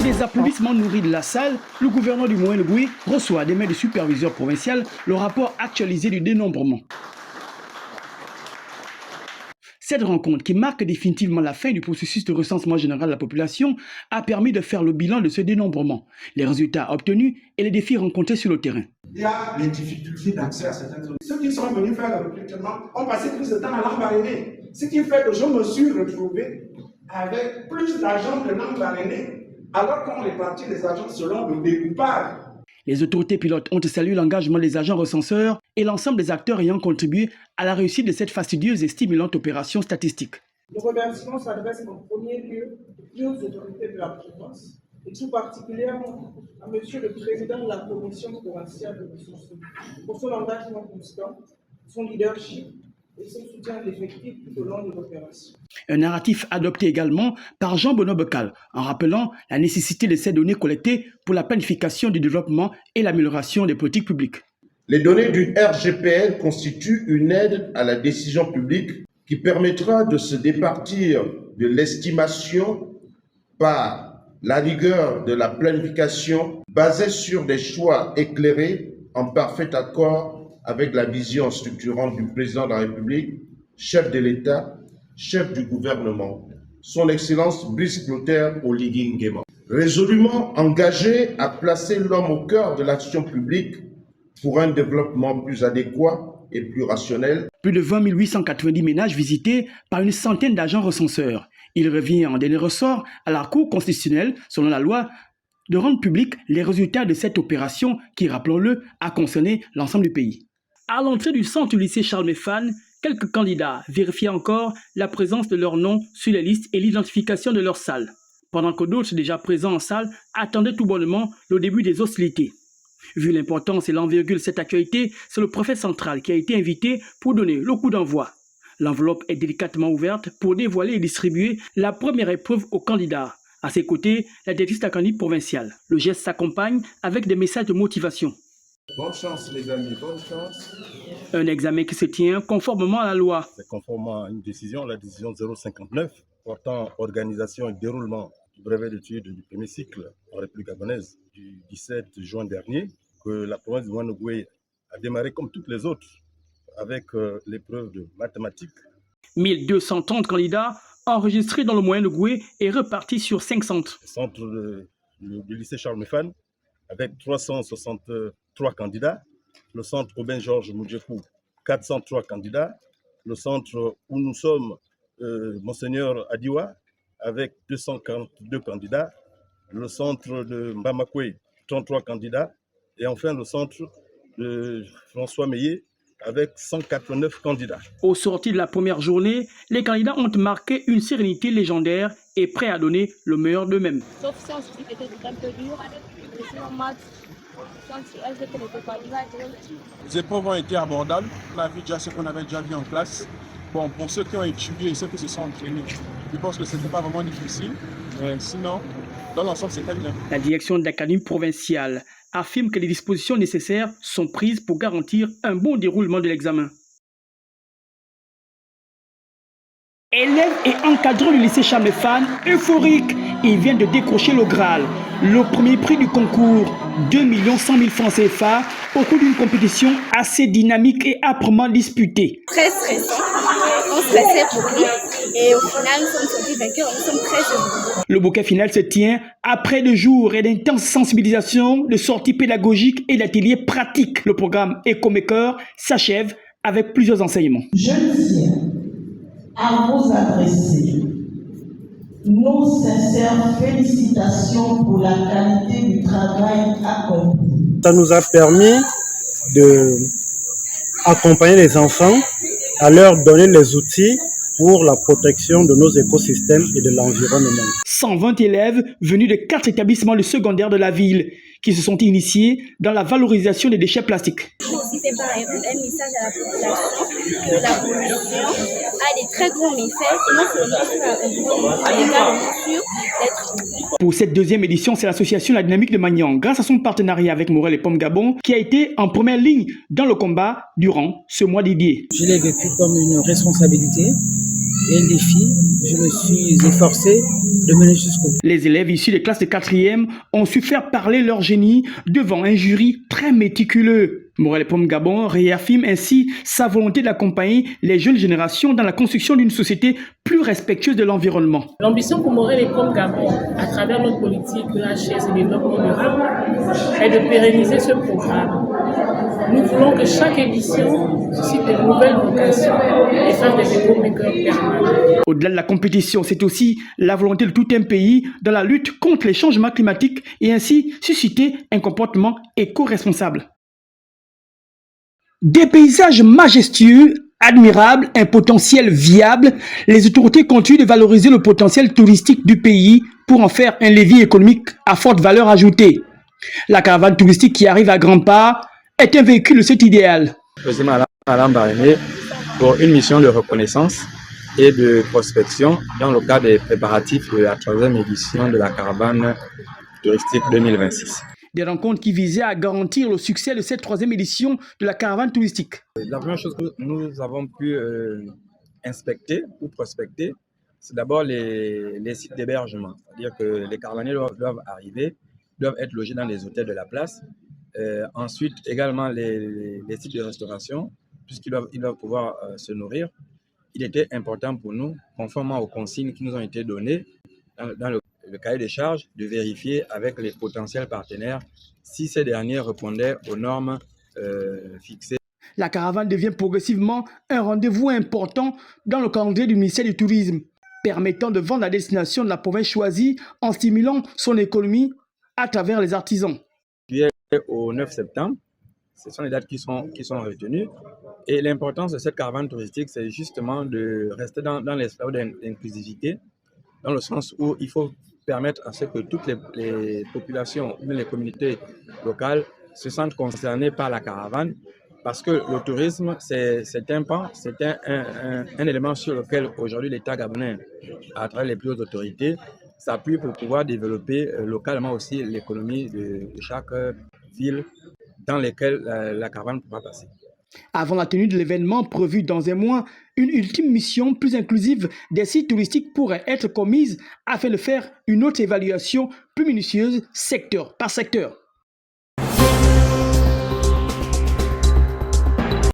des applaudissements nourris de la salle, le gouverneur du Moyen-Goué reçoit des mains du superviseur provincial le rapport actualisé du dénombrement. Cette rencontre, qui marque définitivement la fin du processus de recensement général de la population, a permis de faire le bilan de ce dénombrement, les résultats obtenus et les défis rencontrés sur le terrain. Il y a les difficultés d'accès à certaines zones. Ceux qui sont venus faire le recrutement ont passé plus de temps à Lambaréné, ce qui fait que je me suis retrouvé avec plus d'agents de Lambaréné, alors qu'on répartit les agents selon le découpage. Les autorités pilotes ont salué l'engagement des agents recenseurs et l'ensemble des acteurs ayant contribué à la réussite de cette fastidieuse et stimulante opération statistique. Le remerciement s'adresse en premier lieu aux autorités de la province et tout particulièrement à Monsieur le Président de la Commission provinciale de ressources pour son engagement constant, son leadership et son soutien effectif tout au long de l'opération. Un narratif adopté également par Jean-Benoît Becal en rappelant la nécessité de ces données collectées pour la planification du développement et l'amélioration des politiques publiques. Les données du RGPN constituent une aide à la décision publique qui permettra de se départir de l'estimation par la rigueur de la planification basée sur des choix éclairés en parfait accord avec la vision structurante du président de la République, chef de l'État, chef du gouvernement, son Excellence Brice Clotaire Oligui Nguema. Résolument engagé à placer l'homme au cœur de l'action publique pour un développement plus adéquat et plus rationnel. Plus de 20 890 ménages visités par une centaine d'agents recenseurs. Il revient en dernier ressort à la Cour constitutionnelle, selon la loi, de rendre publics les résultats de cette opération qui, rappelons-le, a concerné l'ensemble du pays. À l'entrée du centre du lycée Charles Meffan, quelques candidats vérifiaient encore la présence de leur nom sur les listes et l'identification de leur salle, pendant que d'autres déjà présents en salle attendaient tout bonnement le début des hostilités. Vu l'importance et l'envergure de cette actualité, c'est le préfet central qui a été invité pour donner le coup d'envoi. L'enveloppe est délicatement ouverte pour dévoiler et distribuer la première épreuve aux candidats. À ses côtés, la directrice académique provinciale. Le geste s'accompagne avec des messages de motivation. Bonne chance les amis, bonne chance. Un examen qui se tient conformément à la loi. C'est conformément à une décision, la décision 059, portant organisation et déroulement du brevet d'études du premier cycle en République gabonaise du 17 juin dernier, que la province du Moyen-Goué a démarré comme toutes les autres avec l'épreuve de mathématiques. 1230 candidats enregistrés dans le Moyen-Goué et repartis sur 5 centres. Le centre du lycée Charles Meffan avec 363 candidats, le centre Aubin-Georges Moudjefou, 403 candidats, le centre où nous sommes, Monseigneur Adiwa, avec 242 candidats, le centre de Mbamakwe, 33 candidats, et enfin le centre de François Meillet, avec 189 candidats. Au sortir de la première journée, les candidats ont marqué une sérénité légendaire et prêts à donner le meilleur d'eux-mêmes. Sauf sciences qui étaient un peu dures, mais sinon maths, sciences n'étaient pas dures. Les épreuves ont été abordables, on a vu déjà ce qu'on avait déjà vu en classe. Bon, pour ceux qui ont étudié et ceux qui se sont entraînés, je pense que ce n'était pas vraiment difficile, mais sinon, dans l'ensemble, c'était bien. La direction de l'académie provinciale affirme que les dispositions nécessaires sont prises pour garantir un bon déroulement de l'examen. Élèves et encadrants du lycée Charles Meffan, euphoriques, ils viennent de décrocher le Graal, le premier prix du concours, 2 100 000 francs CFA, au cours d'une compétition assez dynamique et âprement disputée. Très stressant, on stressait beaucoup et au final nous sommes sortis vainqueurs, nous sommes très heureux. Le bouquet final se tient après 2 jours et d'intenses sensibilisations, de sorties pédagogiques et d'ateliers pratiques. Le programme Ecomaker s'achève avec plusieurs enseignements. Je tiens à vous adresser nos sincères félicitations pour la qualité du travail accompli. Ça nous a permis d'accompagner les enfants, à leur donner les outils pour la protection de nos écosystèmes et de l'environnement. 120 élèves venus de 4 établissements du secondaire de la ville qui se sont initiés dans la valorisation des déchets plastiques. Aussi, c'est pareil, un message à la population que la pollution a des très grands méfaits, non seulement sur l'environnement, mais également sur l'être humain. Pour cette deuxième édition, c'est l'association La Dynamique de Magnan, grâce à son partenariat avec Morel et Pomme Gabon, qui a été en première ligne dans le combat durant ce mois dédié. Je l'ai vécu comme une responsabilité un défi. Je me suis efforcé de mener jusqu'au bout. Les élèves issus des classes de 4e ont su faire parler leur génie devant un jury très méticuleux. Morel Pom Gabon réaffirme ainsi sa volonté d'accompagner les jeunes générations dans la construction d'une société plus respectueuse de l'environnement. L'ambition pour Morel Pom Gabon, à travers notre politique EHS et développement durable, est de pérenniser ce programme. Nous voulons que chaque édition suscite de nouvelles vocations et fasse des éco-makers permanents. Au-delà de la compétition, c'est aussi la volonté de tout un pays dans la lutte contre les changements climatiques et ainsi susciter un comportement éco-responsable. Des paysages majestueux, admirables, un potentiel viable, les autorités continuent de valoriser le potentiel touristique du pays pour en faire un levier économique à forte valeur ajoutée. La caravane touristique qui arrive à grands pas est un véhicule de cet idéal. Président Alain Baréné pour une mission de reconnaissance et de prospection dans le cadre des préparatifs de la 3e édition de la caravane touristique 2026. Des rencontres qui visaient à garantir le succès de cette 3e édition de la caravane touristique. La première chose que nous avons pu inspecter ou prospecter, c'est d'abord les sites d'hébergement. C'est-à-dire que les caravaniers doivent arriver, doivent être logés dans les hôtels de la place. Ensuite, également les sites de restauration, puisqu'ils doivent pouvoir se nourrir. Il était important pour nous, conformément aux consignes qui nous ont été données dans le cahier des charges, de vérifier avec les potentiels partenaires si ces derniers répondaient aux normes fixées. La caravane devient progressivement un rendez-vous important dans le calendrier du ministère du Tourisme, permettant de vendre la destination de la province choisie en stimulant son économie à travers les artisans. Au 9 septembre, ce sont les dates qui sont retenues. Et l'importance de cette caravane touristique, c'est justement de rester dans l'espace d'inclusivité, dans le sens où il faut permettre à ce que toutes les populations, les communautés locales se sentent concernées par la caravane, parce que le tourisme, c'est un pan, c'est un élément sur lequel aujourd'hui l'État gabonais, à travers les plus hautes autorités, s'appuie pour pouvoir développer localement aussi l'économie de chaque ville dans lesquelles la caravane pourra passer. Avant la tenue de l'événement prévu dans un mois, une ultime mission plus inclusive des sites touristiques pourrait être commise afin de faire une autre évaluation plus minutieuse secteur par secteur.